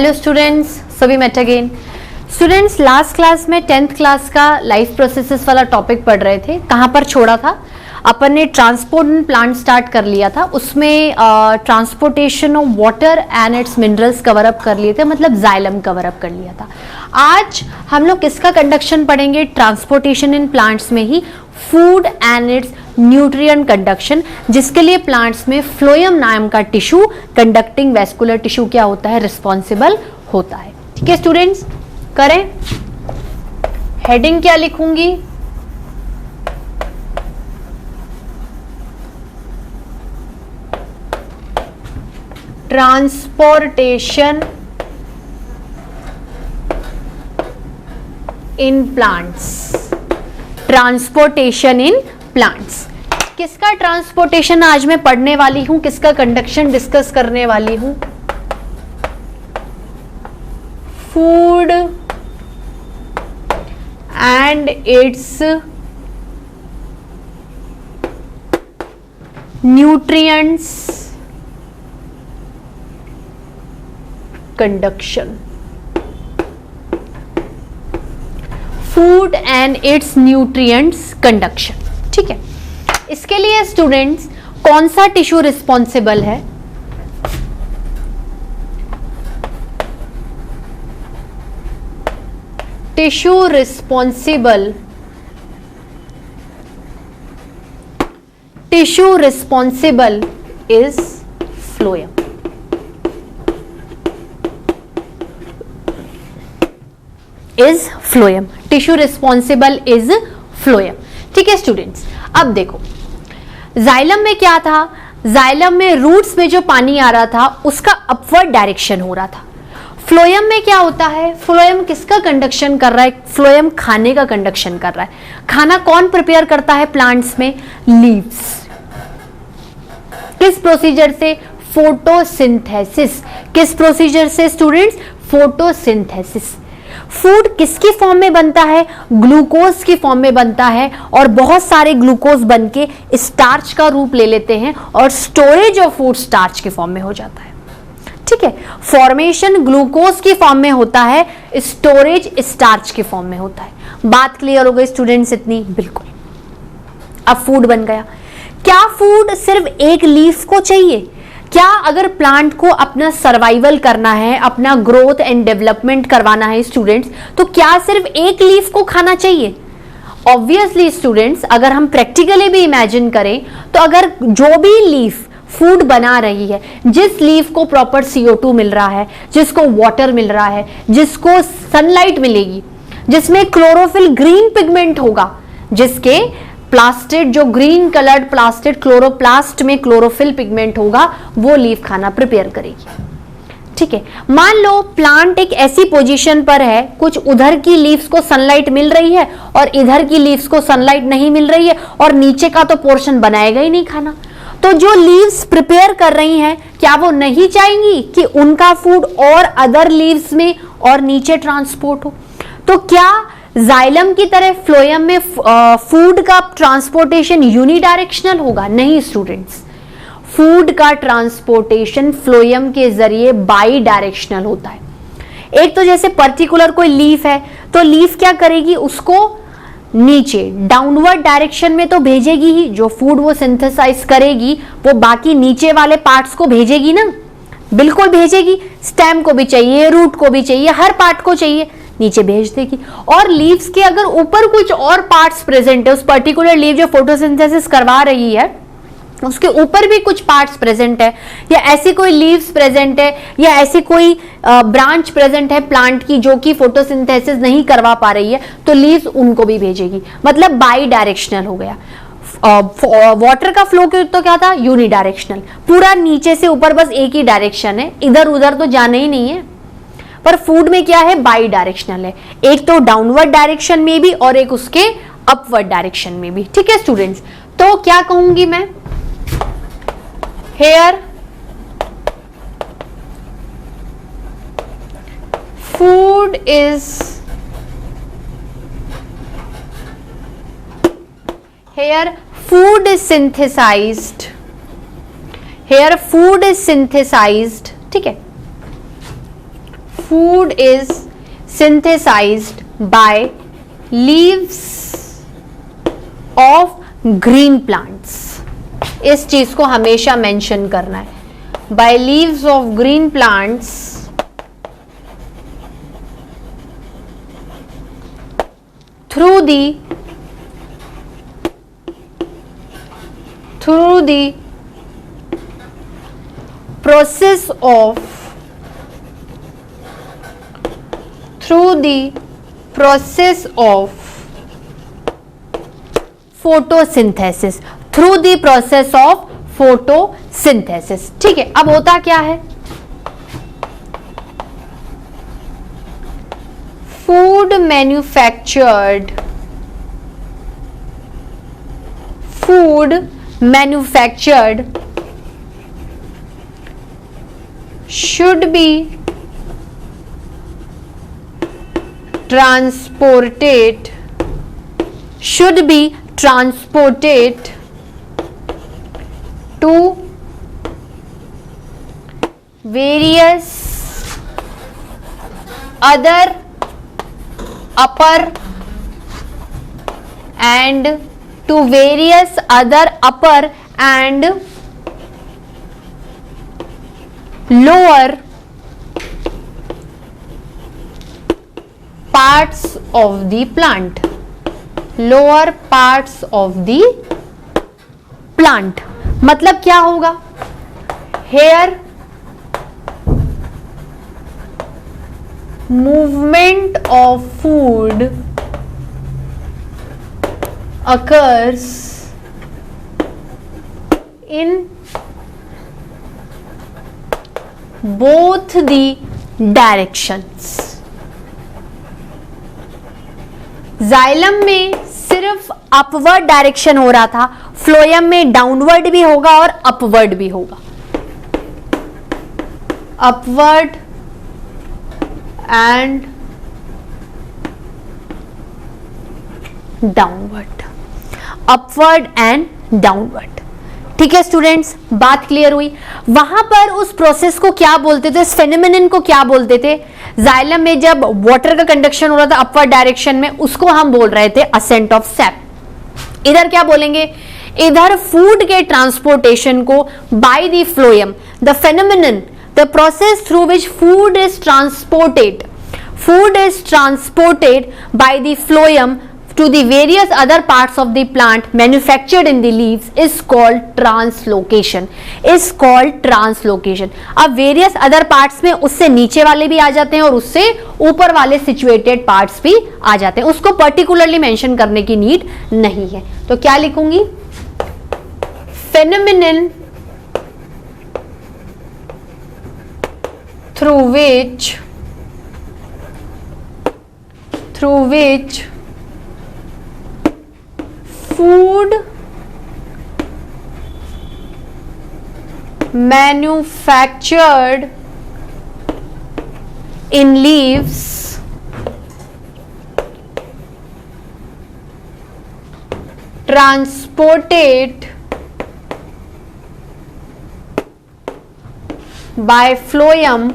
Hello students, सभी met again. Students, last class में 10th class का लाइफ प्रोसेसेस वाला टॉपिक पढ़ रहे थे। कहाँ पर छोड़ा था? अपन ने ट्रांसपोर्ट एंड प्लांट स्टार्ट कर लिया था। उसमें transportation of water and it's minerals cover up कर लिए थे, मतलब जाइलम कवर अप कर लिया था। आज हम लोग किसका कंडक्शन पढ़ेंगे? ट्रांसपोर्टेशन इन प्लांट्स में ही food and its nutrient conduction, जिसके लिए प्लांट्स में फ्लोएम नाम का टिश्यू, कंडक्टिंग वेस्कुलर टिश्यू क्या होता है? रिस्पॉन्सिबल होता है। ठीक है स्टूडेंट्स, करें। हेडिंग क्या लिखूंगी? Transportation in plants. Transportation in plants. किसका ट्रांसपोर्टेशन आज मैं पढ़ने वाली हूं, किसका कंडक्शन डिस्कस करने वाली हूं? Food and it's nutrients conduction. Food and it's nutrients conduction. ठीक है, इसके लिए स्टूडेंट्स कौन सा टिश्यू रिस्पॉन्सिबल है? Tissue responsible is phloem. Tissue responsible is phloem. ठीक है स्टूडेंट्स, अब देखो जाइलम में क्या था? जाइलम में रूट्स में जो पानी आ रहा था उसका अपवर्ड डायरेक्शन हो रहा था। फ्लोएम में क्या होता है? फ्लोएम किसका कंडक्शन कर रहा है? फ्लोएम खाने का कंडक्शन कर रहा है। खाना कौन प्रिपेयर करता है प्लांट्स में? लीव्स। किस प्रोसीजर से? फोटोसिंथेसिस। किस प्रोसीजर से स्टूडेंट्स? फोटोसिंथेसिस। फूड किसकी फॉर्म में बनता है? ग्लूकोज की फॉर्म में बनता है, और बहुत सारे ग्लूकोज बनके स्टार्च का रूप ले लेते हैं और स्टोरेज ऑफ फूड स्टार्च के फॉर्म में हो जाता है। ठीक है, फॉर्मेशन ग्लूकोज की फॉर्म में होता है, स्टोरेज स्टार्च के फॉर्म में होता है। बात क्लियर हो गई स्टूडेंट्स इतनी? बिल्कुल। अब फूड बन गया। क्या फूड सिर्फ एक लीफ को चाहिए? क्या अगर प्लांट को अपना सर्वाइवल करना है, अपना ग्रोथ एंड डेवलपमेंट करवाना है स्टूडेंट्स, तो क्या सिर्फ एक लीफ को खाना चाहिए? ऑब्वियसली स्टूडेंट्स, अगर हम प्रैक्टिकली भी इमेजिन करें तो अगर जो भी लीफ फूड बना रही है, जिस लीफ को प्रॉपर CO2 मिल रहा है, जिसको वाटर मिल रहा है, जिसको सनलाइट मिलेगी, जिसमें क्लोरोफिल ग्रीन पिगमेंट होगा, जिसके प्लास्टिड जो ग्रीन कलर्ड प्लास्टिड क्लोरोप्लास्ट में क्लोरोफिल पिगमेंट होगा, वो लीफ खाना प्रिपेयर करेगी। ठीक है, मान लो प्लांट एक ऐसी पोजीशन पर है, कुछ उधर की लीव्स को सनलाइट मिल रही है और इधर की लीव्स को सनलाइट नहीं मिल रही है, और नीचे का तो पोर्शन बनाएगा ही नहीं खाना। तो जो लीव्स प्रिपेयर कर रही हैं, क्या वो नहीं चाहेंगी कि उनका फूड और अदर लीव्स में और नीचे ट्रांसपोर्ट हो? तो क्या जाइलम की तरह फ्लोएम में फूड का ट्रांसपोर्टेशन यूनिडायरेक्शनल होगा? नहीं स्टूडेंट्स, फूड का ट्रांसपोर्टेशन फ्लोएम के जरिए बाई डायरेक्शनल होता है। एक तो जैसे पर्टिकुलर कोई लीफ है, तो लीफ क्या करेगी? उसको नीचे डाउनवर्ड डायरेक्शन में तो भेजेगी ही। जो फूड वो सिंथेसाइज करेगी वो बाकी नीचे वाले पार्ट्स को भेजेगी ना? बिल्कुल भेजेगी। स्टेम को भी चाहिए, रूट को भी चाहिए, हर पार्ट को चाहिए, नीचे भेज देगी। और लीव्स के अगर ऊपर कुछ और पार्ट्स प्रेजेंट है, उस पर्टिकुलर लीव जो फोटोसिंथेसिस करवा रही है उसके ऊपर भी कुछ पार्ट्स प्रेजेंट है, या ऐसी कोई लीव्स प्रेजेंट है, या ऐसी कोई ब्रांच प्रेजेंट है प्लांट की जो कि फोटोसिंथेसिस नहीं करवा पा रही है, तो लीव्स उनको भी भेजेगी। मतलब बाई डायरेक्शनल हो गया। वाटर का फ्लो तो क्या था? यूनिडायरेक्शनल। पूरा नीचे से ऊपर बस एक ही डायरेक्शन है, इधर उधर तो जाने ही नहीं है। पर फूड में क्या है? बाई डायरेक्शनल है, एक तो डाउनवर्ड डायरेक्शन में भी और एक उसके अपवर्ड डायरेक्शन में भी। ठीक है स्टूडेंट्स, तो क्या कहूंगी मैं? Here food is here food is synthesized, ठीक है, food is synthesized by leaves of green plants. इस चीज को हमेशा मेंशन करना है. By leaves of green plants through the process of photosynthesis. Through the process of photosynthesis. ठीक है, अब होता क्या है, food manufactured should be transported to various other upper and lower parts of the plant. मतलब क्या होगा, here movement of food occurs in both the directions. Xylem में सिर्फ अपवर्ड डायरेक्शन हो रहा था, फ्लोएम में डाउनवर्ड भी होगा और अपवर्ड भी होगा. Upward and downward. ठीक है स्टूडेंट्स, बात क्लियर हुई. वहां पर उस प्रोसेस को क्या बोलते थे, इस फेनोमेनन को क्या बोलते थे, जाइलम में जब वाटर का कंडक्शन हो रहा था अपवर्ड डायरेक्शन में, उसको हम बोल रहे थे असेंट ऑफ सैप. इधर क्या बोलेंगे, इधर फूड के ट्रांसपोर्टेशन को by the phloem, the phenomenon, the process through which food is transported by the phloem to the various other parts of the plant manufactured in the leaves is called translocation. अब various other parts में उससे नीचे वाले भी आ जाते हैं और उससे ऊपर वाले situated parts भी आ जाते हैं, उसको particularly mention करने की नीड नहीं है. तो क्या लिखूंगी, phenomenon through which food manufactured in leaves transported by phloem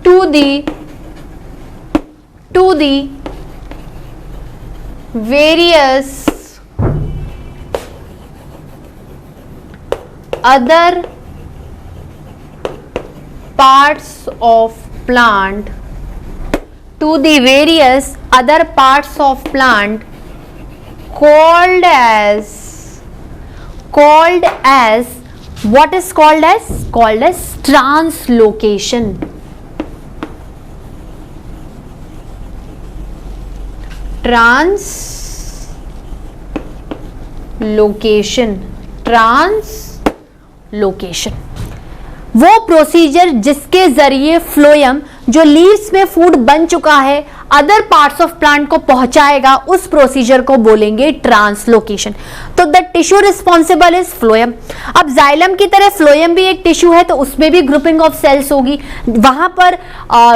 to the various other parts of plant, called as what is called as translocation. Translocation वो प्रोसीजर जिसके जरिए फ्लोएम जो लीव्स में फूड बन चुका है अदर पार्ट्स ऑफ प्लांट को पहुंचाएगा, उस प्रोसीजर को बोलेंगे ट्रांसलोकेशन. तो the tissue responsible is phloem. अब जाइलम की तरह फ्लोएम भी एक टिश्यू है, तो उसमें भी ग्रुपिंग ऑफ सेल्स होगी. वहां पर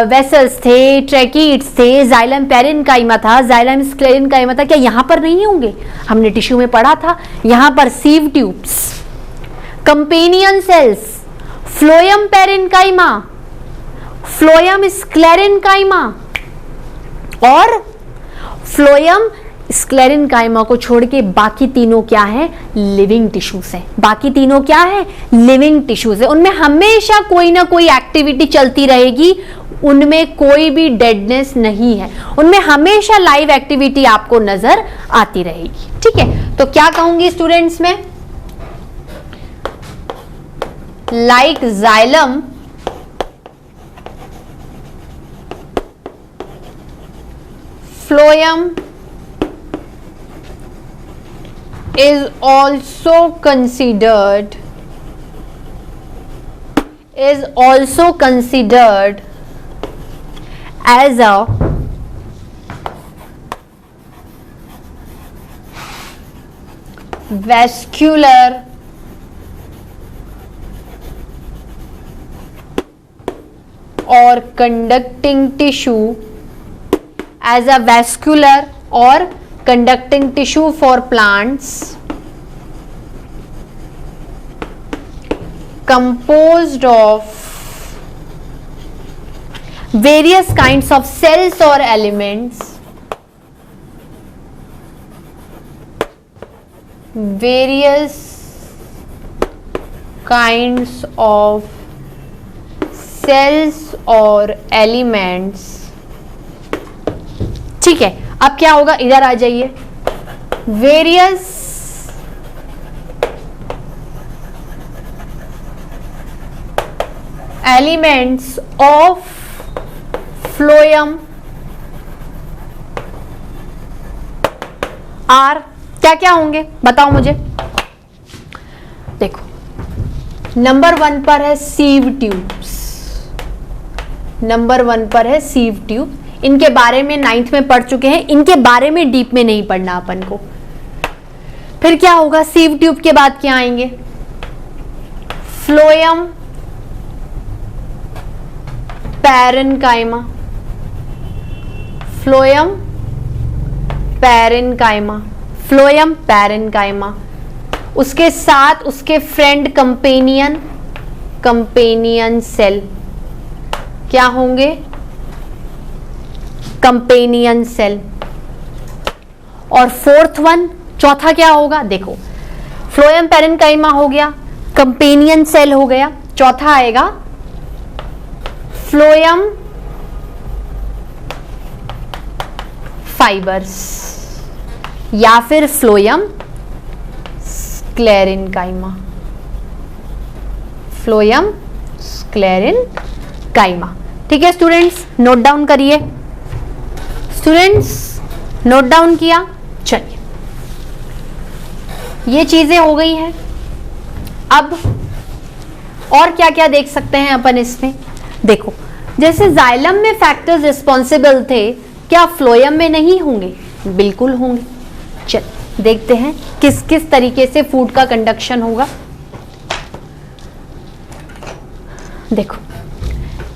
वेसल्स थे, ट्रैकीड्स थे, जाइलम पेरेन्काइमा था, जाइलम स्क्लेरेन्काइमा था. क्या यहां पर नहीं होंगे, हमने टिश्यू में पढ़ा था. यहां पर sieve tubes, companion cells, phloem parenchyma, phloem sclerenchyma और फ्लोएम स्क्लेरेन्काइमा को छोड़ के बाकी तीनों क्या है? लिविंग टिश्यूज है। बाकी तीनों क्या है? लिविंग टिश्यूज है। उनमें हमेशा कोई ना कोई एक्टिविटी चलती रहेगी, उनमें कोई भी डेडनेस नहीं है, उनमें हमेशा लाइव एक्टिविटी आपको नजर आती रहेगी। ठीक है, तो क्या कहूंगी स्टूडेंट्स में? Like xylem phloem is also considered as a vascular or conducting tissue, as a vascular or conducting tissue for plants composed of various kinds of cells or elements, various kinds of cells or elements। ठीक है, अब क्या होगा? इधर आ जाइए। Various elements of phloem are, क्या क्या होंगे बताओ मुझे। देखो, नंबर 1 पर है सीव ट्यूब्स, नंबर 1 पर है सीव ट्यूब। इनके बारे में 9th में पढ़ चुके हैं, इनके बारे में डीप में नहीं पढ़ना अपन को। फिर क्या होगा? सीव ट्यूब के बाद क्या आएंगे? Phloem parenchyma, phloem parenchyma, phloem parenchyma. उसके साथ उसके फ्रेंड कंपेनियन सेल क्या होंगे? Companion cell. और 4th वन, चौथा क्या होगा? देखो, फ्लोएम पैरेन्काइमा हो गया, कंपेनियन सेल हो गया, चौथा आएगा फ्लोएम फाइबर्स या फिर फ्लोएम स्क्लेरेन्काइमा, फ्लोएम स्क्लेरेन्काइमा। ठीक है स्टूडेंट्स, नोट डाउन करिए। स्टूडेंट्स नोट डाउन किया? चलिए, ये चीजें हो गई हैं। अब और क्या क्या देख सकते हैं अपन इसमें? देखो, जैसे जाइलम में फैक्टर्स रिस्पॉन्सिबल थे, क्या फ्लोएम में नहीं होंगे? बिल्कुल होंगे। चल देखते हैं किस किस तरीके से फूड का कंडक्शन होगा। देखो,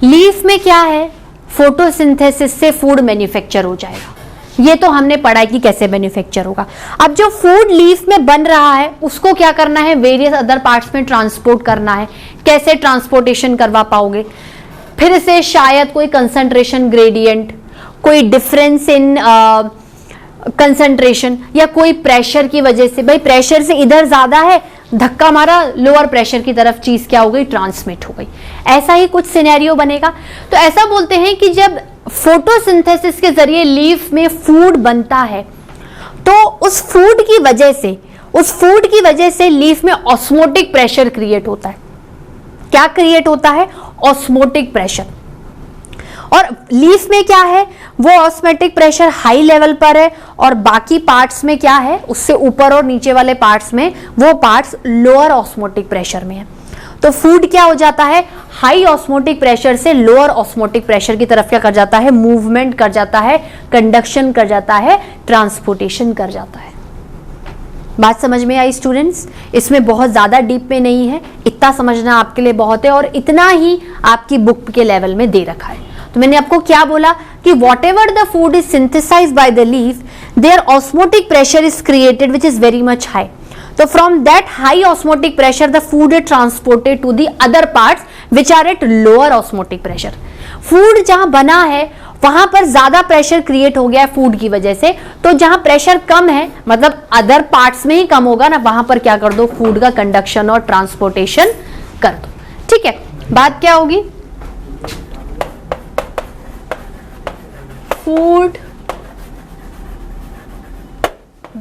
लीफ में क्या है? फोटोसिंथेसिस से फूड मैन्युफैक्चर हो जाएगा। ये तो हमने पढ़ा है कि कैसे मैन्युफैक्चर होगा। अब जो फूड लीफ में बन रहा है उसको क्या करना है? वेरियस अदर पार्ट्स में ट्रांसपोर्ट करना है। कैसे ट्रांसपोर्टेशन करवा पाओगे? फिर से शायद कोई कंसंट्रेशन ग्रेडियंट, कोई डिफरेंस इन कंसंट्रेशन या कोई प्रेशर की वजह से। भाई प्रेशर से इधर ज्यादा है, धक्का मारा, लोअर प्रेशर की तरफ चीज क्या हो गई? ट्रांसमिट हो गई। ऐसा ही कुछ सिनेरियो बनेगा। तो ऐसा बोलते हैं कि जब फोटोसिंथेसिस के जरिए लीफ में फूड बनता है तो उस फूड की वजह से लीफ में ऑस्मोटिक प्रेशर क्रिएट होता है। क्या क्रिएट होता है? Osmotic pressure. और लीफ में क्या है? वो ऑस्मोटिक प्रेशर हाई लेवल पर है और बाकी पार्ट्स में क्या है? उससे ऊपर और नीचे वाले पार्ट्स में वो पार्ट्स लोअर ऑस्मोटिक प्रेशर में है। तो फूड क्या हो जाता है? हाई ऑस्मोटिक प्रेशर से लोअर ऑस्मोटिक प्रेशर की तरफ क्या कर जाता है? मूवमेंट कर जाता है, कंडक्शन कर जाता है, ट्रांसपोर्टेशन कर जाता है। बात समझ में आई स्टूडेंट्स? इसमें बहुत ज्यादा डीप में नहीं है, इतना समझना आपके लिए बहुत है और इतना ही आपकी बुक के लेवल में दे रखा है। तो मैंने आपको क्या बोला कि whatever the food is synthesised by the leaf, there osmotic pressure is created which is very much high. तो from that high osmotic pressure the food is transported to the other parts which are at lower osmotic pressure. Food जहां बना है वहां पर ज्यादा pressure create हो गया है फूड की वजह से, तो जहां प्रेशर कम है मतलब अदर पार्ट्स में ही कम होगा ना, वहां पर क्या कर दो, फूड का कंडक्शन और ट्रांसपोर्टेशन कर दो। ठीक है, बात क्या होगी, food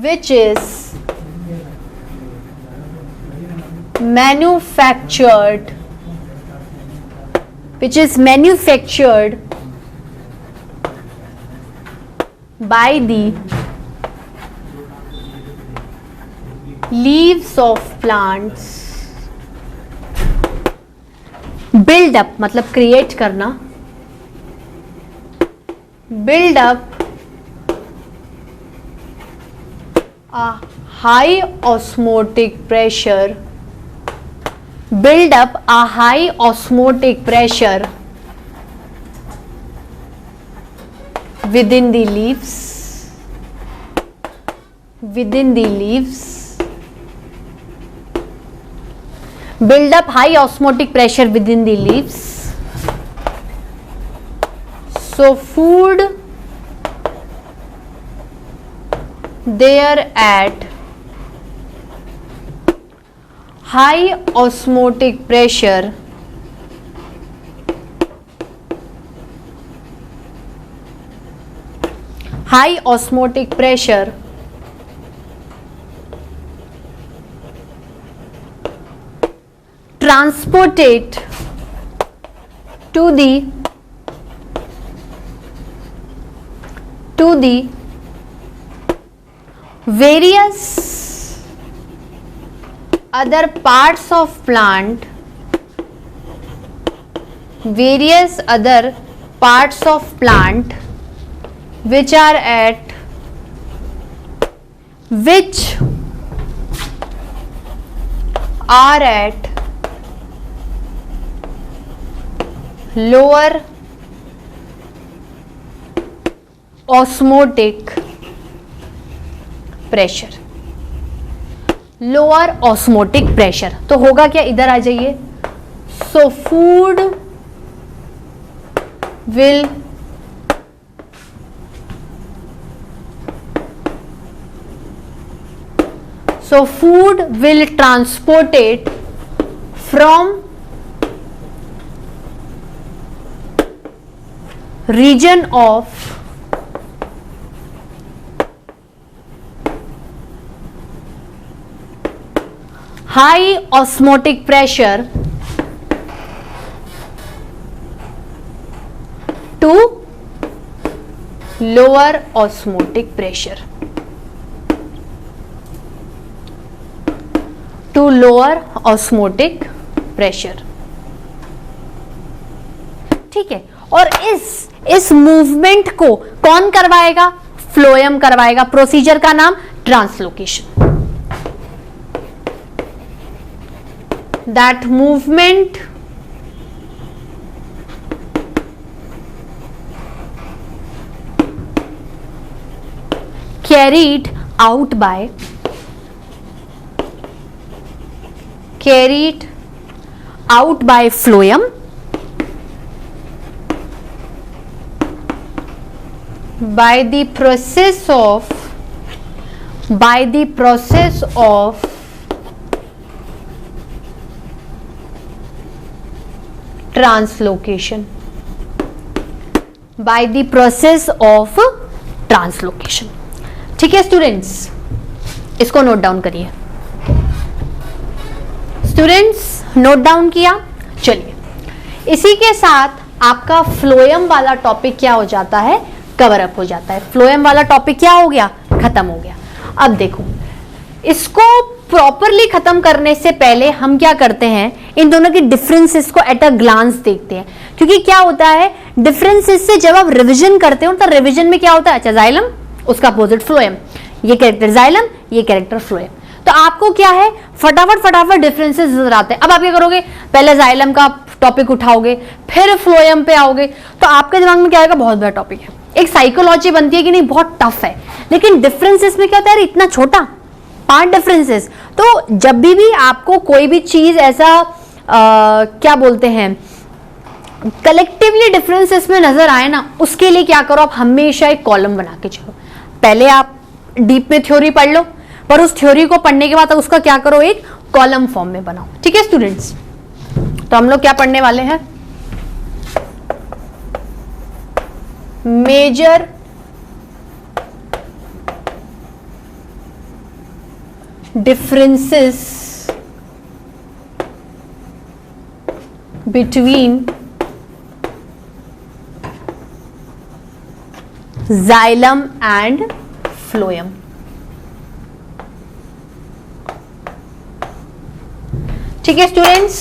which is manufactured by the leaves of plants, build up मतलब क्रिएट करना, build up a high osmotic pressure, build up a high osmotic pressure within the leaves, build up high osmotic pressure within the leaves. So food there at high osmotic pressure transported to the various other parts of plant, which are at lower osmotic pressure, lower osmotic pressure. तो होगा क्या, इधर आ जाइए, so food will transported from region of high osmotic pressure to lower osmotic pressure, ठीक है। और इस मूवमेंट को कौन करवाएगा, फ्लोएम करवाएगा। प्रोसीजर का नाम translocation. That movement carried out by phloem by the process of translocation, by the process of translocation. ठीक है स्टूडेंट्स, इसको नोट डाउन करिए। स्टूडेंट्स नोट डाउन किया। चलिए, इसी के साथ आपका फ्लोएम वाला टॉपिक क्या हो जाता है, कवर अप हो जाता है। फ्लोएम वाला टॉपिक क्या हो गया, खत्म हो गया। अब देखो, इसको प्रॉपरली खत्म करने से पहले हम क्या करते हैं, इन दोनों की डिफरेंसेस को एट अ ग्लांस देखते हैं। क्योंकि क्या होता है, डिफरेंसेस से जब आप रिवीजन करते हो तो रिवीजन में क्या होता है, अच्छा जाइलम उसका अपोजिट फ्लोएम, ये कैरेक्टर जाइलम, ये कैरेक्टर फ्लोएम। तो आपको क्या है, फटाफट डिफरेंसेस नजर आते हैं। अब आप क्या करोगे, पहले जाइलम का टॉपिक उठाओगे, फिर फ्लोएम पे आओगे, तो आपके दिमाग में क्या आएगा, बहुत बड़ा टॉपिक है। एक साइकोलॉजी बनती है कि नहीं बहुत टफ है, लेकिन डिफरेंसेस में क्या होता है, इतना छोटा 5 डिफरेंसेस। तो जब भी आपको कोई भी चीज ऐसा क्या बोलते हैं कलेक्टिवली डिफरेंसेस में नजर आए ना, उसके लिए क्या करो, आप हमेशा एक कॉलम बना के चलो। पहले आप डीप में थ्योरी पढ़ लो, पर उस थ्योरी को पढ़ने के बाद उसका क्या करो, एक कॉलम फॉर्म में बनाओ। ठीक है स्टूडेंट्स, तो हम लोग क्या पढ़ने वाले हैं, major differences between xylem and phloem। ठीक है स्टूडेंट्स,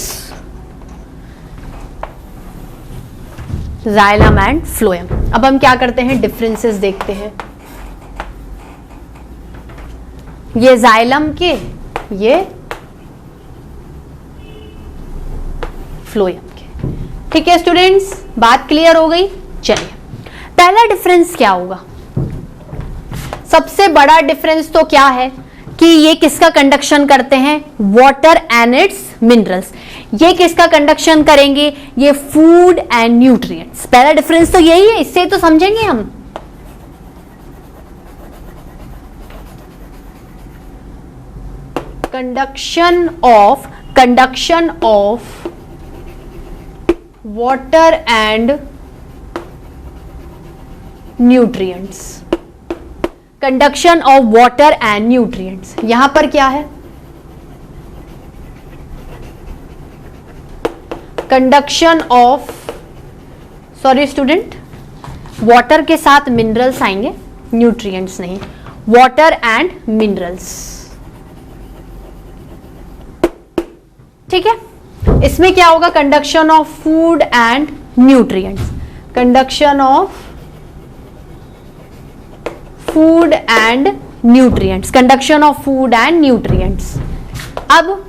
xylem एंड phloem। अब हम क्या करते हैं, डिफरेंसेस देखते हैं। ये जाइलम के, ये फ्लोएम के। ठीक है स्टूडेंट्स, बात क्लियर हो गई। चलिए, पहला डिफरेंस क्या होगा, सबसे बड़ा डिफरेंस तो क्या है कि ये किसका कंडक्शन करते हैं, वाटर एंड इट्स मिनरल्स। ये किसका कंडक्शन करेंगे, ये फूड एंड न्यूट्रिएंट्स। पहला डिफरेंस तो यही है, इससे तो समझेंगे हम। Conduction of water and nutrients. Conduction of water and nutrients, यहां पर क्या है, conduction of, sorry student, water के साथ मिनरल्स आएंगे, न्यूट्रिएंट्स नहीं, वाटर एंड मिनरल्स। ठीक है, इसमें क्या होगा, conduction of food and nutrients, conduction of food and nutrients, conduction of food and nutrients. अब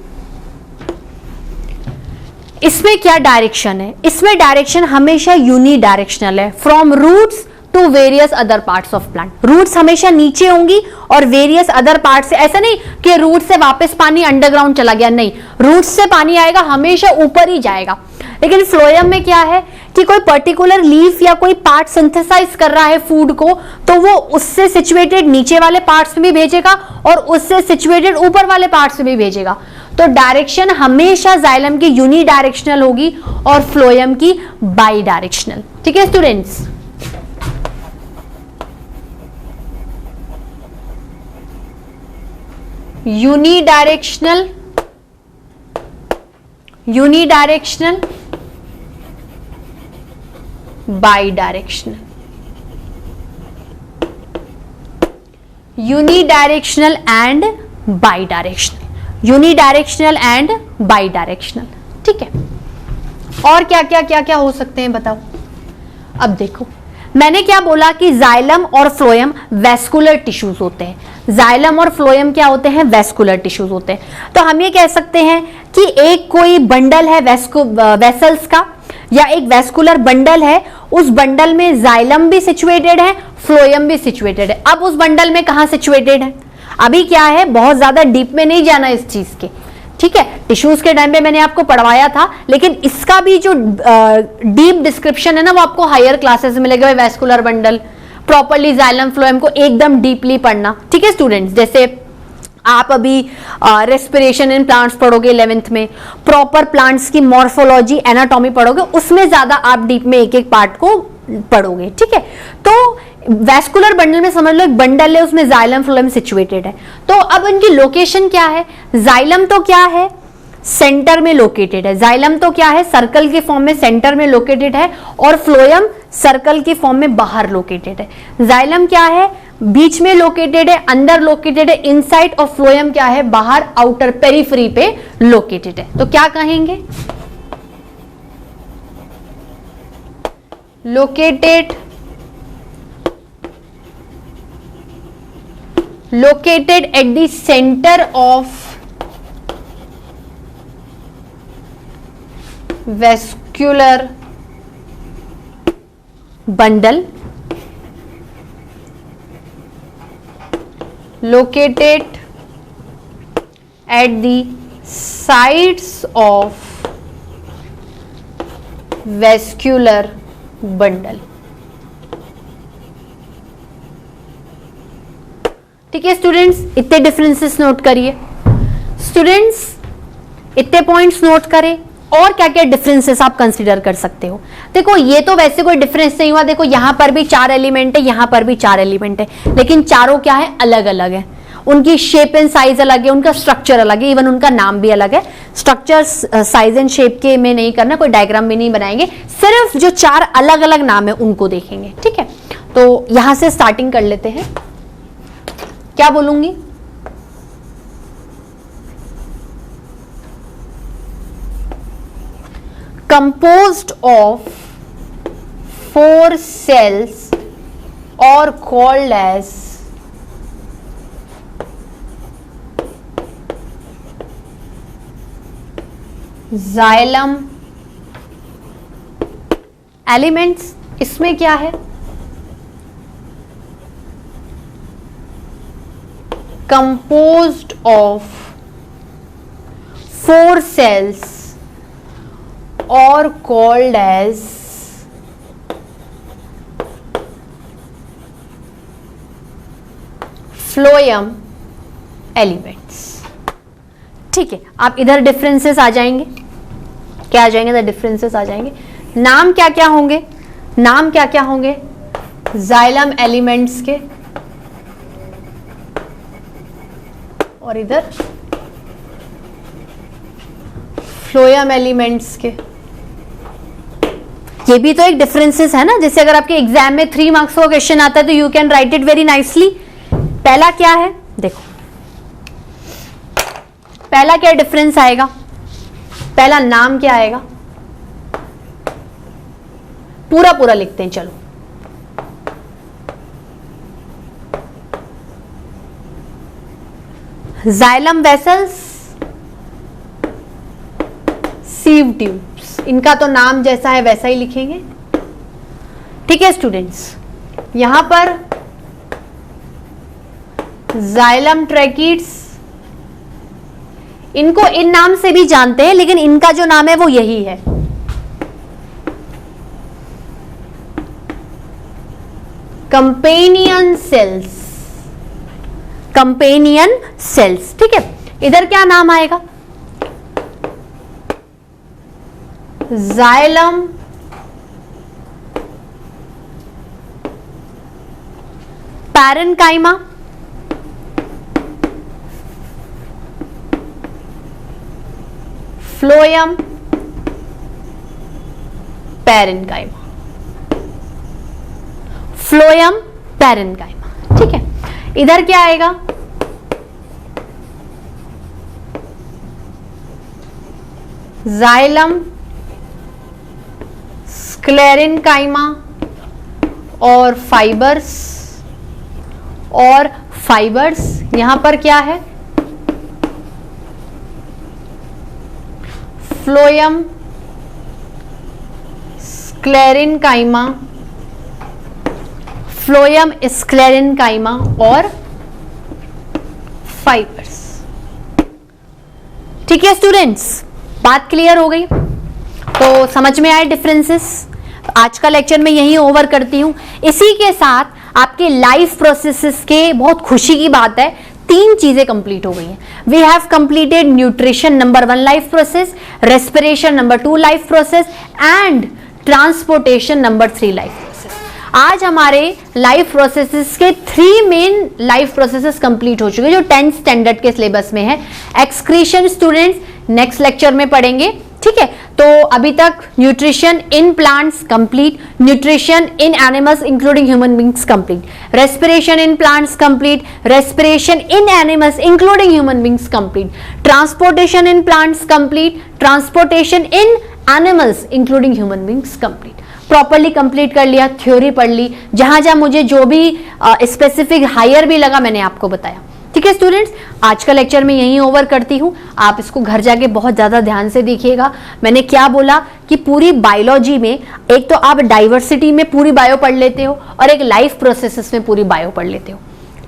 इसमें क्या डायरेक्शन है, इसमें डायरेक्शन हमेशा यूनी डायरेक्शनल है, from roots to various other parts of plant. Roots हमेशा नीचे होंगी और वेरियस अदर पार्ट से, ऐसा नहीं कि रूट से वापस पानी अंडरग्राउंड चला गया, नहीं, रूट्स से पानी आएगा हमेशा ऊपर ही जाएगा। लेकिन फ्लोएम में क्या है कि कोई पर्टिकुलर लीफ या कोई पार्ट सिंथेसाइज कर रहा है फूड को, तो वो उससे सिचुएटेड नीचे वाले पार्ट्स में भी भेजेगा और उससे सिचुएटेड ऊपर वाले पार्ट्स में भी भेजेगा। तो डायरेक्शन हमेशा जाइलम की यूनी डायरेक्शनल होगी और फ्लोएम की बाई डायरेक्शनल। ठीक है students, unidirectional, by directional, unidirectional and by directional, unidirectional and by directional. ठीक है, और क्या क्या क्या क्या हो सकते हैं बताओ। अब देखो, मैंने क्या बोला कि जाइलम और फ्लोएम वेस्कुलर टिश्यूज होते हैं। जाइलम और फ्लोएम क्या होते हैं, वेस्कुलर टिश्यूज होते हैं। तो हम ये कह सकते हैं कि एक कोई बंडल है वेसल्स का, या एक वेस्कुलर बंडल है, उस बंडल में जाइलम भी सिचुएटेड है, फ्लोएम भी सिचुएटेड है। अब उस बंडल में कहां सिचुएटेड है, अभी क्या है, बहुत ज्यादा डीप में नहीं जाना इस चीज के। ठीक है, टिश्यूज के टाइम पे मैंने आपको पढ़वाया था, लेकिन इसका भी जो डीप डिस्क्रिप्शन है ना, वो आपको हायर क्लासेस में मिलेगा। Vascular bundle, properly xylem phloem को एकदम डीपली पढ़ना। ठीक है स्टूडेंट्स, जैसे आप अभी रेस्पिरेशन इन प्लांट्स पढ़ोगे 11th में, प्रॉपर प्लांट्स की मॉर्फोलॉजी एनाटॉमी पढ़ोगे, उसमें ज्यादा आप डीप में एक एक पार्ट को पढ़ोगे। ठीक है, तो वेस्कुलर बंडल में समझ लो एक बंडल है, उसमें जाइलम फ्लोएम सिचुएटेड है। तो अब इनकी लोकेशन क्या है, जाइलम तो क्या है, सेंटर में लोकेटेड है। जाइलम तो क्या है, सर्कल के फॉर्म में सेंटर में लोकेटेड है, और फ्लोएम सर्कल के फॉर्म में बाहर लोकेटेड है। जाइलम क्या है, बीच में लोकेटेड है, अंदर लोकेटेड है इनसाइड, और फ्लोएम क्या है, बाहर आउटर पेरिफेरी पे लोकेटेड है। तो क्या कहेंगे, located at the center of vascular bundle, located at the sides of vascular bundle। ठीक है स्टूडेंट्स, इतने डिफरेंसेस नोट करिए। स्टूडेंट्स इतने पॉइंट्स नोट करें, और क्या क्या डिफरेंसेस आप कंसीडर कर सकते हो। देखो ये तो वैसे कोई डिफरेंस नहीं हुआ, देखो यहां पर भी 4 एलिमेंट है, यहां पर भी 4 एलिमेंट है, लेकिन चारों क्या है, अलग अलग है, उनकी शेप एंड साइज अलग है, उनका स्ट्रक्चर अलग है, इवन उनका नाम भी अलग है। स्ट्रक्चर साइज एंड शेप के में नहीं करना, कोई डायग्राम भी नहीं बनाएंगे, सिर्फ जो 4 अलग अलग नाम है उनको देखेंगे। ठीक है, तो यहां से स्टार्टिंग कर लेते हैं। क्या बोलूंगी, composed of 4 cells or called as xylem elements। इसमें क्या है, composed of 4 cells or called as phloem elements। ठीक है, आप इधर डिफरेंसेस आ जाएंगे, क्या आ जाएंगे, इधर डिफरेंसेस आ जाएंगे। नाम क्या क्या होंगे, नाम क्या क्या होंगे जाइलम एलिमेंट्स के, और इधर फ्लोएम एलिमेंट्स के। ये भी तो एक डिफरेंसेस है ना, जैसे अगर आपके एग्जाम में 3 मार्क्स का क्वेश्चन आता है तो you can write it very nicely. पहला क्या है, देखो पहला क्या डिफरेंस आएगा, पहला नाम क्या आएगा, पूरा पूरा लिखते हैं, चलो जाइलम वेसल्स, सीव ट्यूब्स, इनका तो नाम जैसा है वैसा ही लिखेंगे। ठीक है स्टूडेंट्स, यहां पर जाइलम ट्रैकिड्स, इनको इन नाम से भी जानते हैं, लेकिन इनका जो नाम है वो यही है। Companion cells, companion cells. ठीक है, इधर क्या नाम आएगा, xylem parenchyma, phloem parenchyma, phloem parenchyma. ठीक है, इधर क्या आएगा, जाइलम स्क्लेरेन्काइमा और फाइबर्स, और फाइबर्स यहां पर क्या है, फ्लोएम स्क्लेरेन्काइमा, फ्लोएम स्क्लेरेन्काइमा और फाइबर्स। ठीक है स्टूडेंट्स, बात क्लियर हो गई, तो समझ में आए डिफरेंसेस। आज का लेक्चर मैं यहीं ओवर करती हूं। इसी के साथ आपके लाइफ प्रोसेसेस के बहुत खुशी की बात है, 3 चीजें कंप्लीट हो गई हैं। We have completed nutrition number 1 life process, respiration number 2 life process and transportation number 3 life process. आज हमारे लाइफ प्रोसेसेस के 3 मेन लाइफ प्रोसेसेस कंप्लीट हो चुके हैं, जो 10th स्टैंडर्ड के सिलेबस में है। एक्सक्रीशन स्टूडेंट्स नेक्स्ट लेक्चर में पढ़ेंगे। ठीक है, तो अभी तक nutrition in plants complete, nutrition in animals including human beings complete, respiration in plants complete, respiration in animals including human beings complete, transportation in plants complete, transportation in animals including human beings complete. Properly complete कर लिया, theory पढ़ ली, जहां जहां मुझे जो भी specific higher भी लगा मैंने आपको बताया। ठीक है स्टूडेंट्स, आज का लेक्चर मैं यहीं ओवर करती हूँ। आप इसको घर जाके बहुत ज़्यादा ध्यान से देखिएगा। मैंने क्या बोला कि पूरी बायोलॉजी में एक तो आप डाइवर्सिटी में पूरी बायो पढ़ लेते हो और एक लाइफ प्रोसेसेस में पूरी बायो पढ़ लेते हो।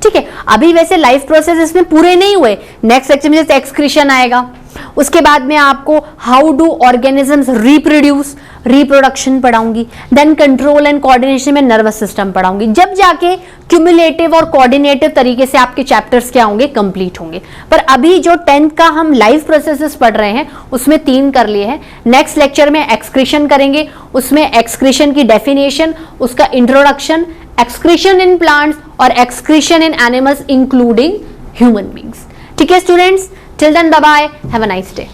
ठीक है, अभी वैसे लाइफ प्रोसेस इसमें पूरे नहीं हुए, नेक्स्ट लेक्चर में जैसे एक्सक्रीशन आएगा, उसके बाद में आपको how do organisms reproduce, reproduction पढ़ाऊंगी, देन कंट्रोल एंड कोऑर्डिनेशन में नर्वस सिस्टम पढ़ाऊंगी, जब जाके क्यूमुलेटिव और कोऑर्डिनेटिव तरीके से आपके चैप्टर्स क्या होंगे, कंप्लीट होंगे। पर अभी जो 10th का हम लाइफ प्रोसेसेस पढ़ रहे हैं उसमें 3 कर लिए हैं, नेक्स्ट लेक्चर में एक्सक्रीशन करेंगे, उसमें एक्सक्रीशन की डेफिनेशन, उसका इंट्रोडक्शन, एक्सक्रीशन इन प्लांट्स और excretion in animals including human beings. ठीक है students, till then bye bye, have a nice day.